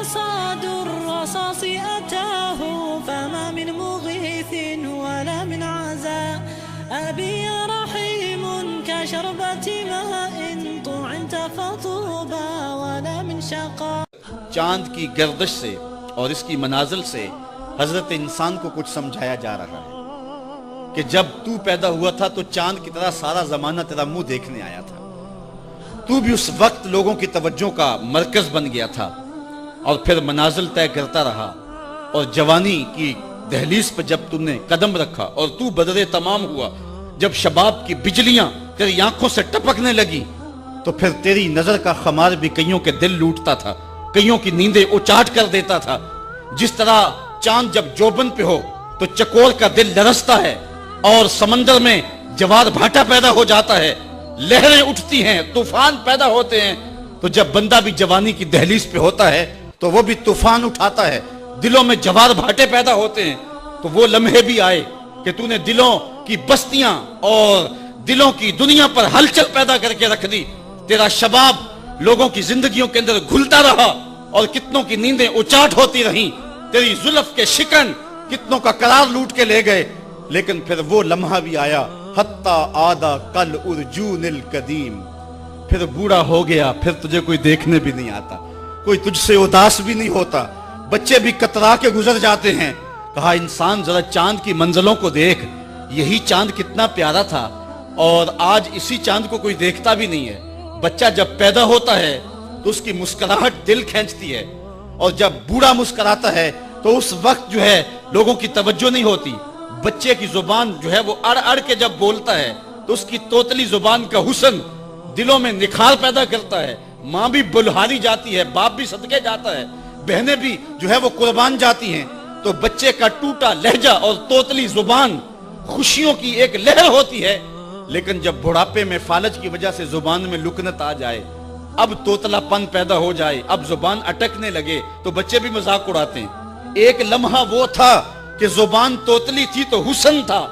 حصاد الرصاص أتاه فما من مغيث ولا من عزاء أبي يا رحيم كشربة ماء طعنت فطوبى ولا من شقاء. چاند کی گردش سے اور اس کی منازل سے حضرت انسان کو کچھ سمجھایا جا رہا ہے کہ جب تو پیدا ہوا تھا تو چاند کی طرح سارا زمانہ تیرا منہ دیکھنے آیا تھا. تو بھی اس وقت لوگوں کی توجہ کا مرکز بن گیا تھا اور پھر منازل طے کرتا رہا، اور جوانی کی دہلیز پہ جب تم نے قدم رکھا اور تو بدر تمام ہوا، جب شباب کی بجلیاں تیری آنکھوں سے ٹپکنے لگی تو پھر تیری نظر کا خمار بھی کئیوں کے دل لوٹتا تھا، کئیوں کی نیندیں اچاٹ کر دیتا تھا. جس طرح چاند جب جوبن پہ ہو تو چکور کا دل لرزتا ہے اور سمندر میں جوار بھاٹا پیدا ہو جاتا ہے، لہریں اٹھتی ہیں، طوفان پیدا ہوتے ہیں. تو جب بندہ بھی جوانی کی دہلیز پہ ہوتا ہے تو وہ بھی طوفان اٹھاتا ہے، دلوں میں جوار بھاٹے پیدا ہوتے ہیں. تو وہ لمحے بھی آئے کہ تو نے دلوں کی بستیاں اور دلوں کی دنیا پر ہلچل پیدا کر کے رکھ دی. تیرا شباب لوگوں کی زندگیوں کے اندر گھلتا رہا اور کتنوں کی نیندیں اچاٹ ہوتی رہیں. تیری زلف کے شکن کتنوں کا قرار لوٹ کے لے گئے. لیکن پھر وہ لمحہ بھی آیا، حتی آدھا کل ارجون القدیم. پھر بوڑھا ہو گیا، پھر تجھے کوئی دیکھنے بھی نہیں آتا، کوئی تجھ سے اداس بھی نہیں ہوتا، بچے بھی کترا کے گزر جاتے ہیں. کہا انسان ذرا چاند کی منزلوں کو دیکھ، یہی چاند کتنا پیارا تھا اور آج اسی چاند کو کوئی دیکھتا بھی نہیں ہے. بچہ جب پیدا ہوتا ہے تو اس کی مسکراہٹ دل کھینچتی ہے، اور جب بوڑھا مسکراتا ہے تو اس وقت جو ہے لوگوں کی توجہ نہیں ہوتی. بچے کی زبان جو ہے وہ اڑ اڑ کے جب بولتا ہے تو اس کی توتلی زبان کا حسن دلوں میں نکھار پیدا کرتا ہے. ماں بھی بلہاری جاتی ہے، باپ بھی صدقے جاتا ہے، بہنیں بھی جو ہے وہ قربان جاتی ہیں. تو بچے کا ٹوٹا لہجہ اور توتلی زبان خوشیوں کی ایک لہر ہوتی ہے. لیکن جب بڑھاپے میں فالج کی وجہ سے زبان میں لکنت آ جائے، اب توتلا پن پیدا ہو جائے، اب زبان اٹکنے لگے تو بچے بھی مذاق اڑاتے ہیں. ایک لمحہ وہ تھا کہ زبان توتلی تھی تو حسن تھا،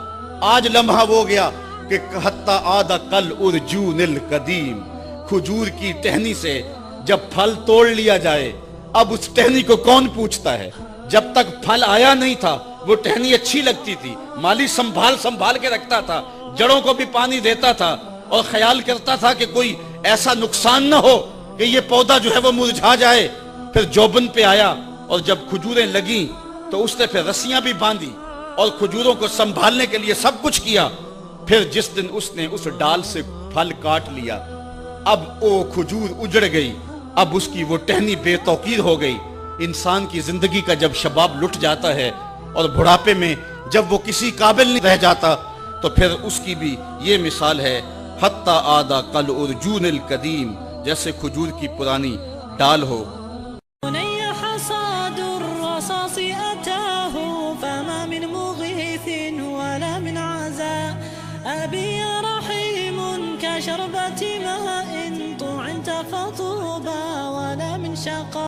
آج لمحہ وہ گیا کہ حتی آدھا کل ارجون القدیم. کھجور کی ٹہنی سے جب پھل توڑ لیا جائے، اب اس ٹہنی کو کون پوچھتا ہے؟ جب تک پھل آیا نہیں تھا وہ ٹہنی اچھی لگتی تھی، مالی سنبھال کے رکھتا تھا، جڑوں کو بھی پانی دیتا تھا اور خیال کرتا تھا کہ کوئی ایسا نقصان نہ ہو کہ یہ پودا جو ہے وہ مرجھا جائے. پھر جوبن پہ آیا اور جب کھجوریں لگیں تو اس نے پھر رسیاں بھی باندھی اور کھجوروں کو سنبھالنے کے لیے سب کچھ کیا. پھر جس دن اس نے اس ڈال سے پھل کاٹ لیا، اب وہ کھجور اجڑ گئی، اب اس کی وہ ٹہنی بے توقیر ہو گئی. انسان کی زندگی کا جب شباب لٹ جاتا ہے اور بڑھاپے میں جب وہ کسی قابل نہیں رہ جاتا تو پھر اس کی بھی یہ مثال ہے، حتی آدھا کل ارجون القدیم، جیسے کھجور کی پرانی ڈال ہو. بني حصاد الرصاص أتاه فما من مغيث ولا من عزاء أبي يا رحيم كشربة ماء طعنت فطوبى ولا من شقاء.